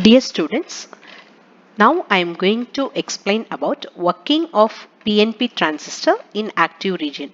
Dear students, now I am going to explain about working of PNP transistor in active region.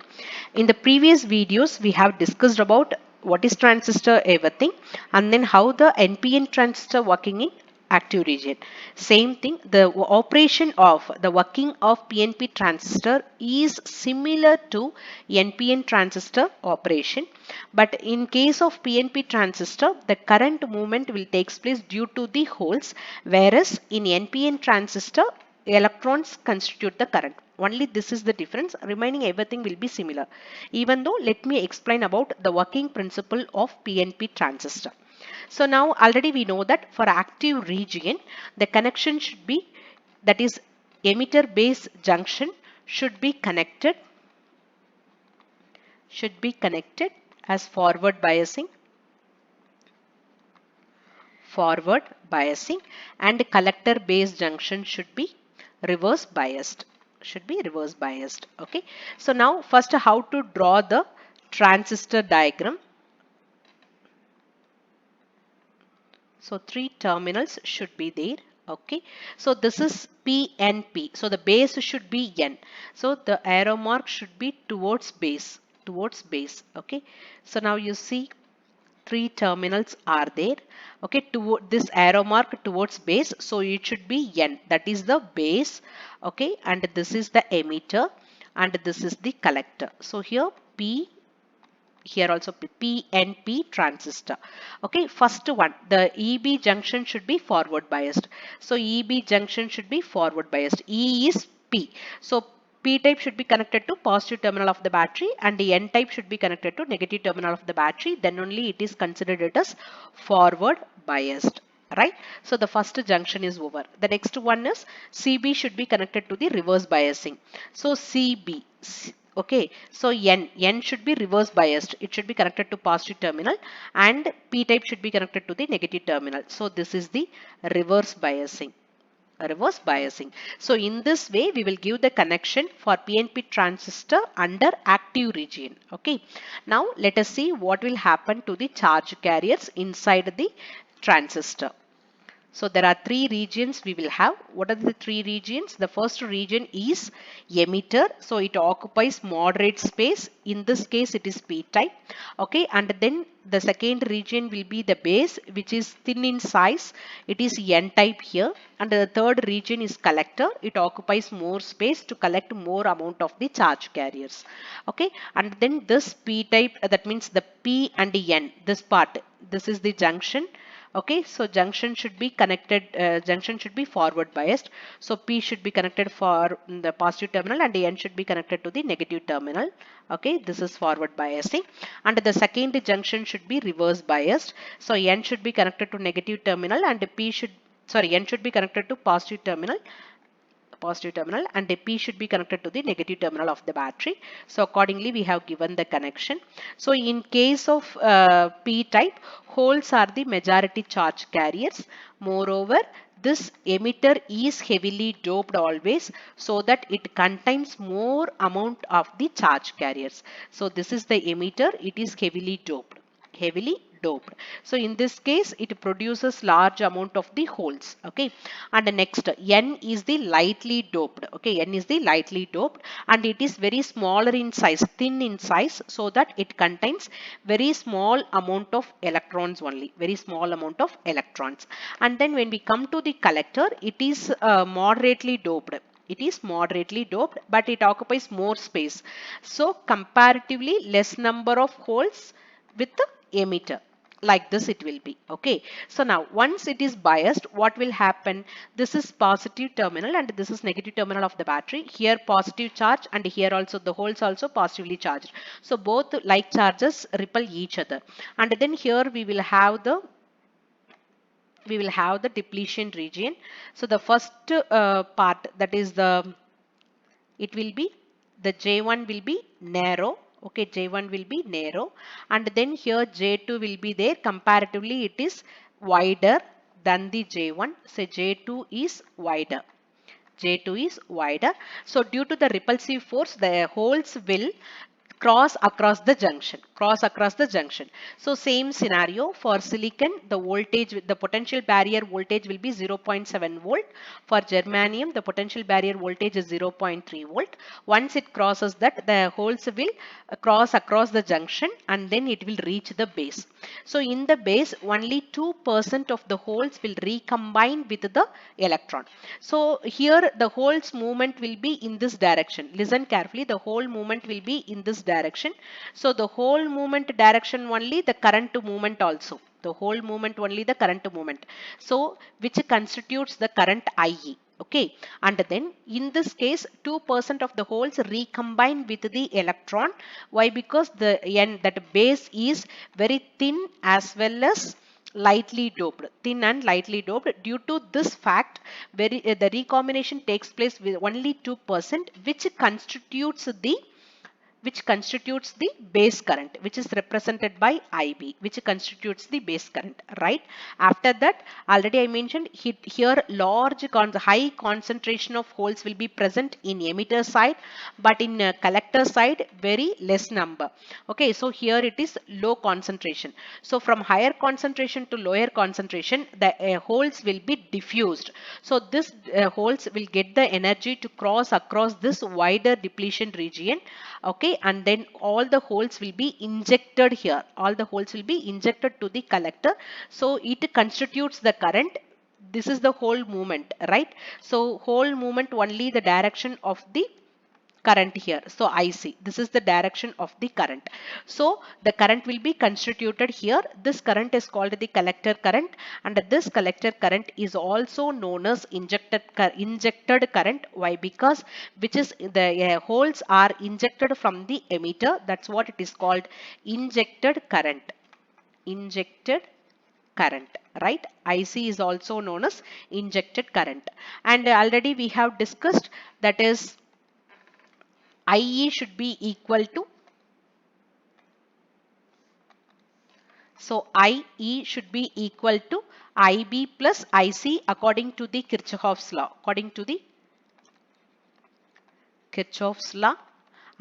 In the previous videos, we have discussed about what is transistor, everything, and then how the NPN transistor working in active region. Same thing, the operation of the working of PNP transistor is similar to NPN transistor operation, but in case of PNP transistor, the current movement will take place due to the holes, whereas in NPN transistor, electrons constitute the current. Only this is the difference. Remaining everything will be similar. Even though, let me explain about the working principle of PNP transistor. So now already we know that for active region, the connection should be, that is, emitter base junction should be connected as forward biasing, and collector base junction should be reverse biased. Okay, so now first how to draw the transistor diagram. So three terminals should be there. Okay, so this is PNP, so the base should be N, so the arrow mark should be towards base. Okay, so now you see three terminals are there. Okay, toward this arrow mark towards base, so it should be N, that is the base. Okay, and this is the emitter and this is the collector. So here also PNP transistor. Okay, first one, the EB junction should be forward biased. So EB junction should be forward biased. E is P. So P type should be connected to positive terminal of the battery and the N type should be connected to negative terminal of the battery. Then only it is considered it as forward biased. Right. So the first junction is over. The next one is CB should be connected to the reverse biasing. So CB. Okay, so N should be reverse biased. It should be connected to positive terminal and P type should be connected to the negative terminal. So this is the reverse biasing. Reverse biasing. So in this way, we will give the connection for PNP transistor under active region. Okay. Now let us see what will happen to the charge carriers inside the transistor. So there are three regions we will have. What are the three regions? The first region is emitter. So it occupies moderate space. In this case, it is P type. Okay, and then the second region will be the base, which is thin in size. It is N type here. And the third region is collector. It occupies more space to collect more amount of the charge carriers. Okay, and then this P type, that means the P and the N, this part, this is the junction. Okay, so junction should be connected, junction should be forward biased. So P should be connected for the positive terminal and N should be connected to the negative terminal. Okay, this is forward biasing. And the second junction should be reverse biased. So N should be connected to negative terminal and N should be connected to positive terminal and the P should be connected to the negative terminal of the battery. So accordingly we have given the connection. So in case of P type, holes are the majority charge carriers. Moreover, this emitter is heavily doped always, so that it contains more amount of the charge carriers. So this is the emitter, it is heavily doped. So in this case, it produces large amount of the holes. Okay, and the next N is the lightly doped. Okay, N is the lightly doped and it is very smaller in size, thin in size, so that it contains very small amount of electrons only, very small amount of electrons. And then when we come to the collector, it is moderately doped. It is moderately doped, but it occupies more space. So comparatively less number of holes with the emitter. Like this it will be. Okay, so now once it is biased, what will happen? This is positive terminal and this is negative terminal of the battery. Here positive charge and here also the holes also positively charged. So both like charges repel each other. And then here we will have the depletion region. So the first part, that is it will be, the J1 will be narrow. Okay, J1 will be narrow and then here J2 will be there. Comparatively it is wider than the J1. So J2 is wider. J2 is wider. So due to the repulsive force, the holes will cross across the junction. cross across the junction. So same scenario for silicon, the voltage, the potential barrier voltage will be 0.7 volt. For germanium, the potential barrier voltage is 0.3 volt. Once it crosses that, the holes will cross across the junction and then it will reach the base. So in the base, only 2% of the holes will recombine with the electron. So here the holes movement will be in this direction. Listen carefully, the whole movement will be in this direction. So the whole movement direction only, the current movement also. The whole movement only the current movement. So which constitutes the current IE. Okay, and then in this case 2% of the holes recombine with the electron. Why? Because the n, that base is very thin as well as lightly doped, thin and lightly doped. Due to this fact, the recombination takes place with only 2%, which constitutes the base current, which is represented by IB, which constitutes the base current, right? After that, already I mentioned here high concentration of holes will be present in emitter side, but in collector side very less number. Okay, so here it is low concentration. So from higher concentration to lower concentration, the holes will be diffused. So this holes will get the energy to cross across this wider depletion region. Okay, and then all the holes will be injected here. All the holes will be injected to the collector. So it constitutes the current. This is the whole movement, right? So whole movement only the direction of the current here. So IC, this is the direction of the current. So the current will be constituted here. This current is called the collector current, and this collector current is also known as injected current. Why? Because which is the holes are injected from the emitter. That's what it is called, injected current. Injected current, right? IC is also known as injected current. And already we have discussed, that is IE should be equal to, so IE should be equal to IB plus IC according to the Kirchhoff's law. According to the Kirchhoff's law,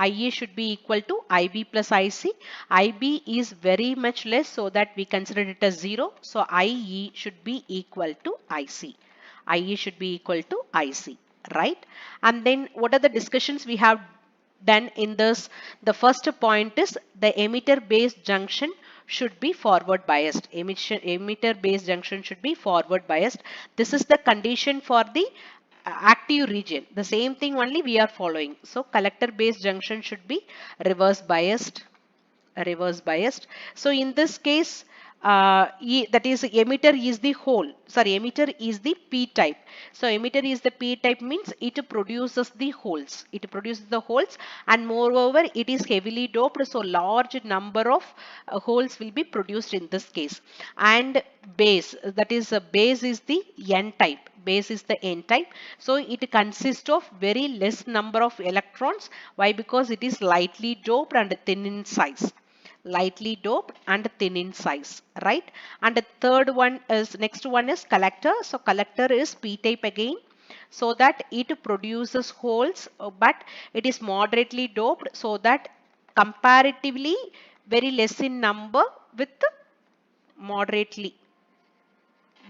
IA should be equal to IB plus IC. IB is very much less, so that we consider it as 0. So IE should be equal to IC. IE should be equal to IC, right? And then what are the discussions we have done in this? The first point is the emitter base junction should be forward biased. Emitter base junction should be forward biased. This is the condition for the active region. The same thing only we are following. So collector base junction should be reverse biased. Reverse biased. So in this case, that is emitter is the hole. Sorry, emitter is the P type. So emitter is the P type means it produces the holes. It produces the holes, and moreover it is heavily doped. So large number of holes will be produced in this case. And base, that is base is the N type. Base is the N type. So it consists of very less number of electrons. Why? Because it is lightly doped and thin in size. Lightly doped and thin in size, right? And the third one is, next one is collector. So collector is P type again, so that it produces holes, but it is moderately doped, so that comparatively very less in number with moderately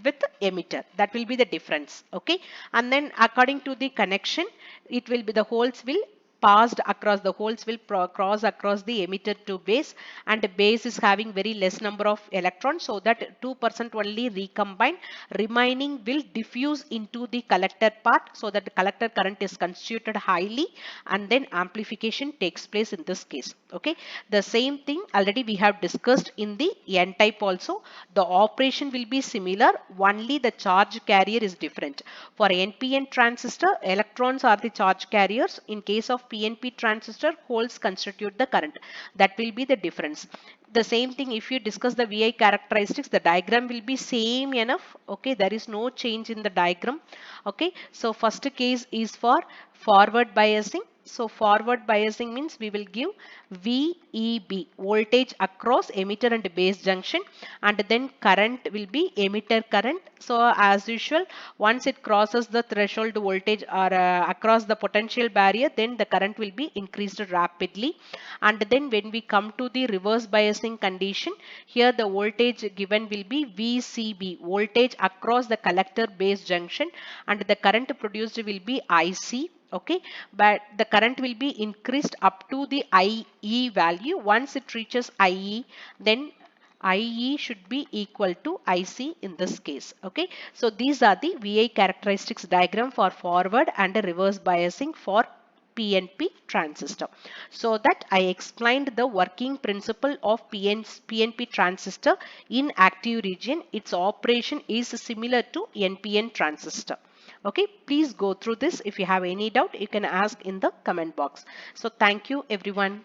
with emitter. That will be the difference. Okay, and then according to the connection, it will be the holes will passed across, the holes will cross across the emitter to base, and the base is having very less number of electrons, so that 2% only recombine, remaining will diffuse into the collector part, so that the collector current is constituted highly, and then amplification takes place in this case. Okay, the same thing already we have discussed in the N type also. The operation will be similar, only the charge carrier is different. For NPN transistor, electrons are the charge carriers. In case of PNP transistor, holes constitute the current. That will be the difference. The same thing, if you discuss the VI characteristics, the diagram will be same enough. Okay, there is no change in the diagram. Okay, so first case is for forward biasing. So forward biasing means we will give VEB, voltage across emitter and base junction, and then current will be emitter current. So as usual, once it crosses the threshold voltage or across the potential barrier, then the current will be increased rapidly. And then when we come to the reverse biasing condition, here the voltage given will be VCB, voltage across the collector base junction, and the current produced will be IC. Okay, but the current will be increased up to the IE value. Once it reaches IE, then IE should be equal to IC in this case. Okay, so these are the VI characteristics diagram for forward and reverse biasing for PNP transistor. So that I explained the working principle of PNP transistor in active region. Its operation is similar to NPN transistor. Okay, please go through this. If you have any doubt, you can ask in the comment box. So thank you everyone.